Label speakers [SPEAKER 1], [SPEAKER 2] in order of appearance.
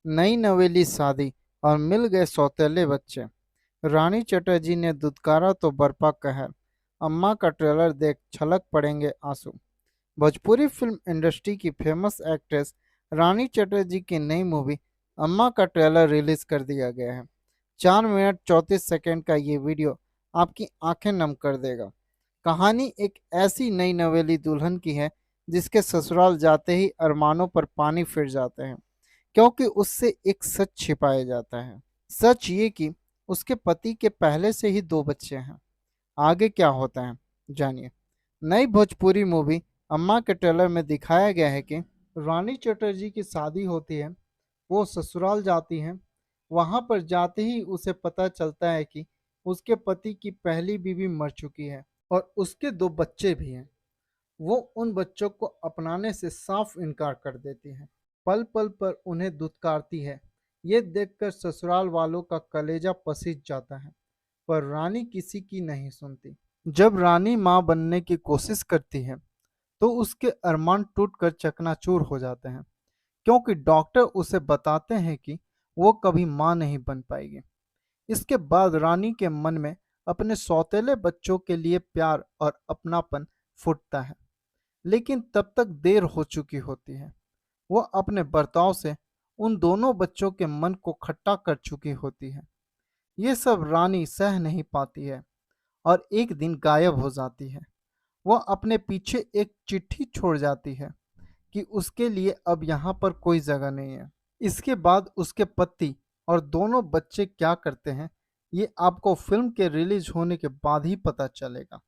[SPEAKER 1] नई नवेली शादी और मिल गए सौतेले बच्चे। रानी चटर्जी ने दुत्कारा तो बरपा कहर। अम्मा का ट्रेलर देख छलक पड़ेंगे आंसू। भोजपुरी फिल्म इंडस्ट्री की फेमस एक्ट्रेस रानी चटर्जी की नई मूवी अम्मा का ट्रेलर रिलीज कर दिया गया है। 4 मिनट 34 सेकंड का ये वीडियो आपकी आंखें नम कर देगा। कहानी एक ऐसी नई नवेली दुल्हन की है जिसके ससुराल जाते ही अरमानों पर पानी फिर जाते हैं, क्योंकि उससे एक सच छिपाया जाता है। सच ये कि उसके पति के पहले से ही 2 बच्चे हैं। आगे क्या होता है, जानिए। नई भोजपुरी मूवी अम्मा के ट्रेलर में दिखाया गया है कि रानी चटर्जी की शादी होती है। वो ससुराल जाती हैं। वहां पर जाते ही उसे पता चलता है कि उसके पति की पहली बीवी मर चुकी है और उसके 2 बच्चे भी हैं। वो उन बच्चों को अपनाने से साफ इनकार कर देती है। पल पल पर उन्हें दुत्कारती है। ये देखकर ससुराल वालों का कलेजा पसीज जाता है, पर रानी किसी की नहीं सुनती। जब रानी मां बनने की कोशिश करती है तो उसके अरमान टूटकर चकनाचूर हो जाते हैं, क्योंकि डॉक्टर उसे बताते हैं कि वो कभी मां नहीं बन पाएगी। इसके बाद रानी के मन में अपने सौतेले बच्चों के लिए प्यार और अपनापन फूटता है, लेकिन तब तक देर हो चुकी होती है। वो अपने बर्ताव से उन दोनों बच्चों के मन को खट्टा कर चुकी होती है। ये सब रानी सह नहीं पाती है और एक दिन गायब हो जाती है। वो अपने पीछे एक चिट्ठी छोड़ जाती है कि उसके लिए अब यहाँ पर कोई जगह नहीं है। इसके बाद उसके पति और दोनों बच्चे क्या करते हैं, ये आपको फिल्म के रिलीज होने के बाद ही पता चलेगा।